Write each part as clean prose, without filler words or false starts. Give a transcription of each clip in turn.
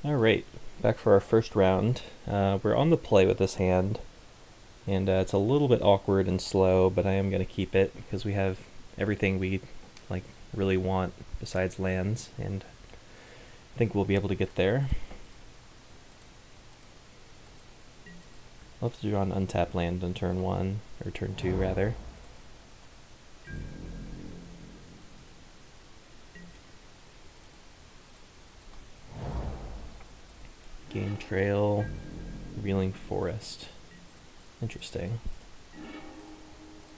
Alright, back for our first round. We're on the play with this hand, and it's a little bit awkward and slow, but I am going to keep it because we have everything we really want besides lands, and I think we'll be able to get there. I'll have to draw an untapped land on turn 1, or turn 2 rather. Game Trail, Revealing Forest. Interesting.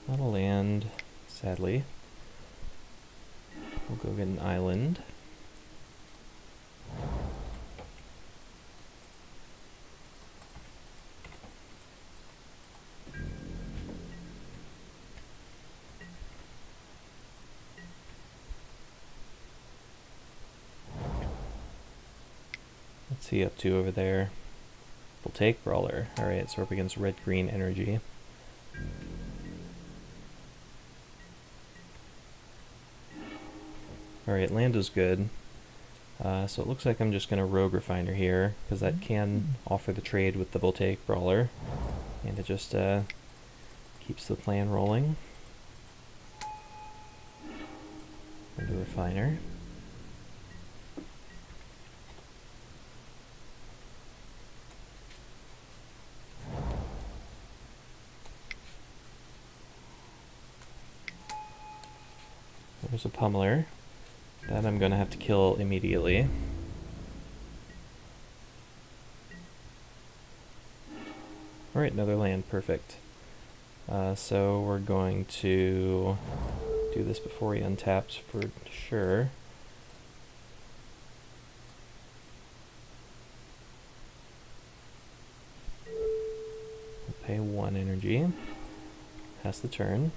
Not a land, sadly. We'll go get an island. What's he up to over there? We'll take Brawler. Alright, so we're up against red-green energy. Alright, land is good. So it looks like I'm just going to Rogue Refiner here, because that can offer the trade with the Voltaic Brawler. And it just keeps the plan rolling. And the Refiner. There's a Pummeler. That I'm going to have to kill immediately. Alright, another land, perfect. So we're going to do this before he untaps for sure. We'll pay 1 energy. Pass the turn.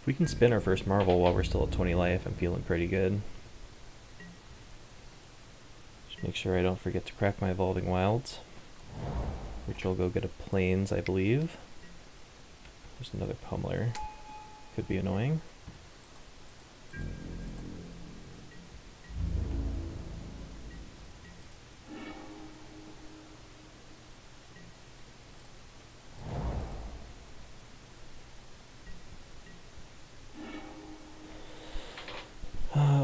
If we can spin our first Marvel while we're still at 20 life, I'm feeling pretty good. Just make sure I don't forget to crack my Evolving Wilds, which will go get a Plains, I believe. There's another Pummeler. Could be annoying.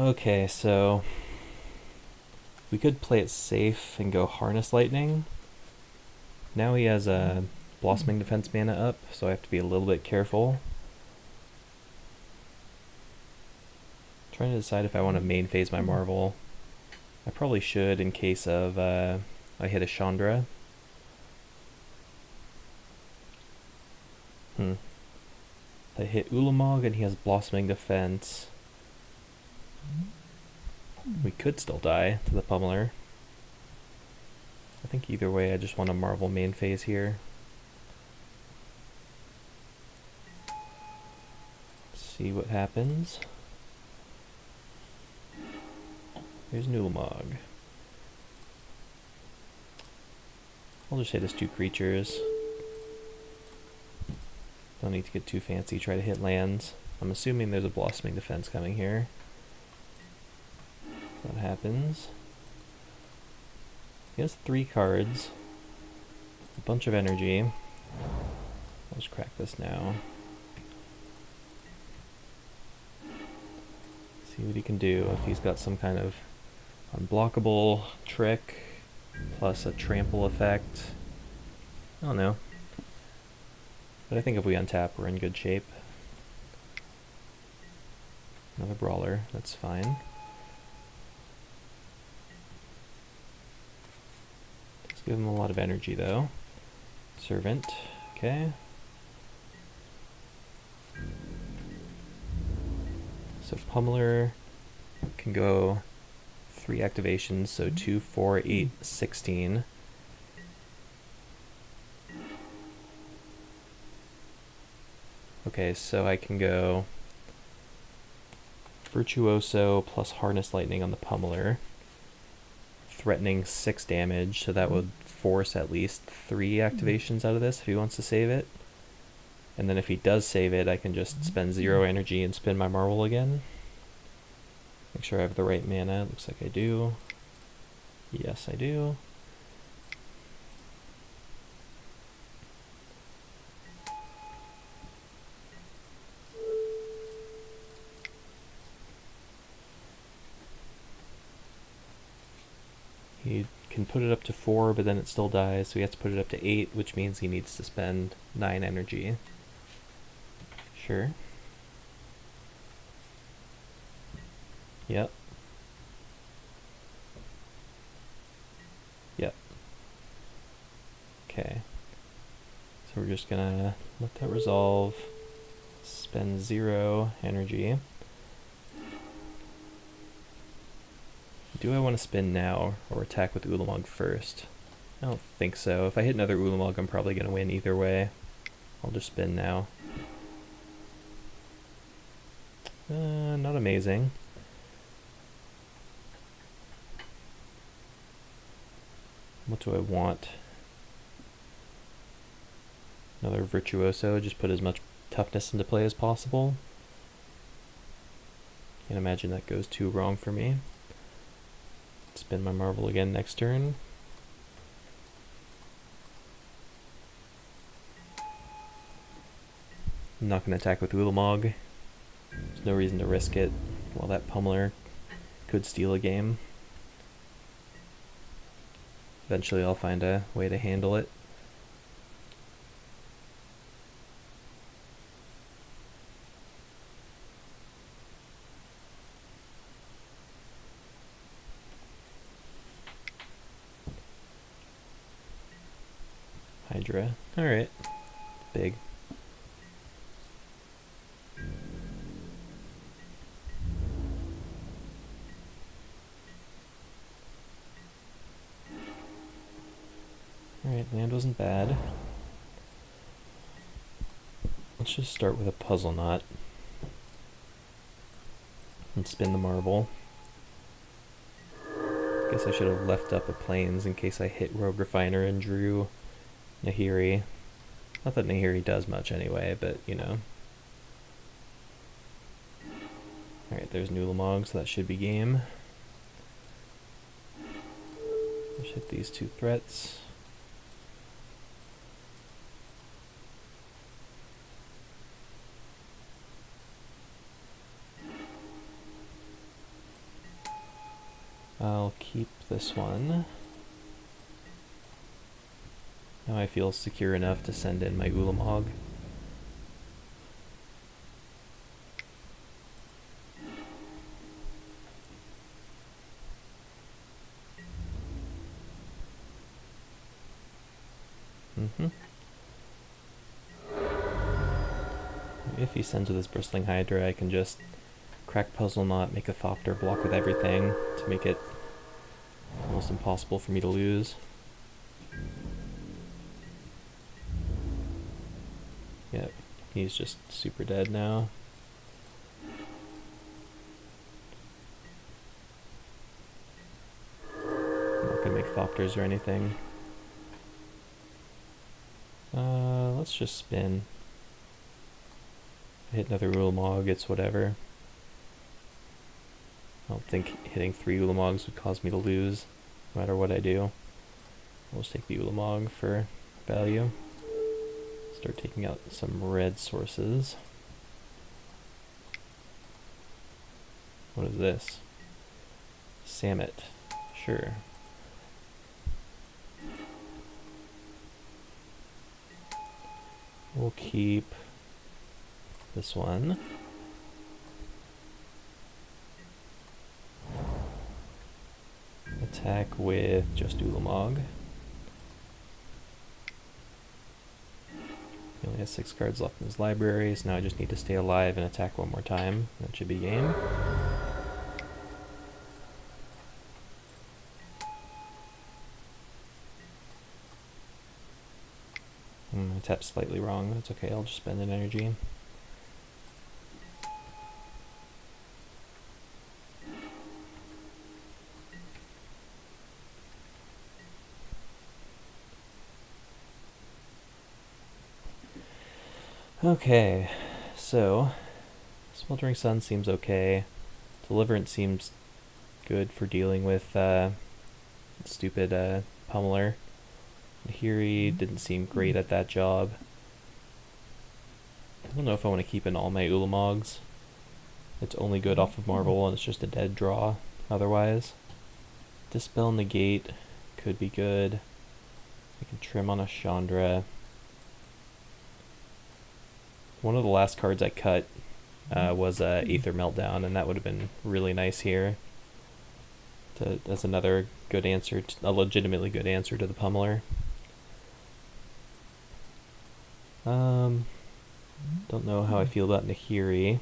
Okay, so we could play it safe and go Harness Lightning. Now he has a Blossoming Defense mana up, so I have to be a little bit careful. I'm trying to decide if I want to main phase my Marvel. I probably should in case of I hit a Chandra. If I hit Ulamog and he has Blossoming Defense, we could still die to the Pummeler. I think either way I just want to Marvel main phase here. See what happens. Here's Ulamog. I'll just hit his 2 creatures. Don't need to get too fancy, try to hit lands. I'm assuming there's a Blossoming Defense coming here. What happens? He has 3 cards, a bunch of energy. I'll just crack this now. See what he can do if he's got some kind of unblockable trick plus a trample effect. I don't know. But I think if we untap, we're in good shape. Another Brawler, that's fine. Give him a lot of energy though. Servant, okay. So Pummeler can go 3 activations, so 2, 4, 8, 16. Okay, so I can go Virtuoso plus Harness Lightning on the Pummeler, threatening 6 damage, so that would force at least 3 activations out of this if he wants to save it. And then if he does save it, I can just spend 0 energy and spin my Marvel again. Make sure I have the right mana, looks like I do. Yes, I do. He can put it up to 4, but then it still dies, so he has to put it up to 8, which means he needs to spend 9 energy. Sure. Yep. Yep. Okay. So we're just gonna let that resolve. Spend 0 energy. Do I want to spin now or attack with Ulamog first? I don't think so. If I hit another Ulamog, I'm probably going to win either way. I'll just spin now. Not amazing. What do I want? Another Virtuoso, just put as much toughness into play as possible. Can't imagine that goes too wrong for me. Spin my marble again next turn. I'm not going to attack with Ulamog. There's no reason to risk it while that pummeler could steal a game. Eventually I'll find a way to handle it. Hydra. Alright. Big. Alright, land wasn't bad. Let's just start with a puzzle knot. And spin the marble. Guess I should have left up a plains in case I hit Rogue Refiner and drew Nahiri. Not that Nahiri does much anyway, but you know. Alright, there's Nulamog, so that should be game. Just hit these 2 threats. I'll keep this one. Now I feel secure enough to send in my Ulamog. If he sends with his Bristling Hydra, I can just crack Puzzle Knot, make a Thopter, block with everything to make it almost impossible for me to lose. Yep, he's just super dead now. I'm not gonna make Thopters or anything. Let's just spin. Hit another Ulamog, it's whatever. I don't think hitting 3 Ulamogs would cause me to lose, no matter what I do. I'll just take the Ulamog for value. Start taking out some red sources. What is this? Samet. Sure. We'll keep this one. Attack with just Ulamog. He only has 6 cards left in his library, so now I just need to stay alive and attack one more time. That should be game. I tapped slightly wrong, that's okay, I'll just spend an energy. Okay, so Smoldering Sun seems okay. Deliverance seems good for dealing with Stupid pummeler. Nahiri didn't seem great at that job. I don't know if I want to keep in all my Ulamogs. It's only good off of Marvel, and it's just a dead draw otherwise. Dispel Negate could be good. I can trim on a Chandra. One of the last cards I cut was Aether Meltdown, and that would have been really nice here. As another good answer, a legitimately good answer to the pummeler. Don't know how I feel about Nahiri.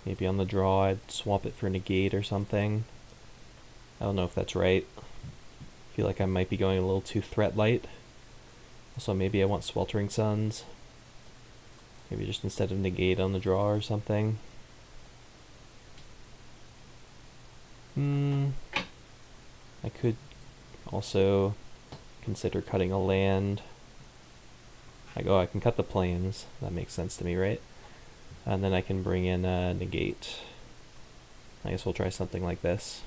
Maybe on the draw I'd swap it for Negate or something. I don't know if that's right. I feel like I might be going a little too threat light. Also, maybe I want Sweltering Suns. Maybe just instead of Negate on the draw or something. I could also consider cutting a land. I can cut the plains. That makes sense to me, right? And then I can bring in Negate. I guess we'll try something like this.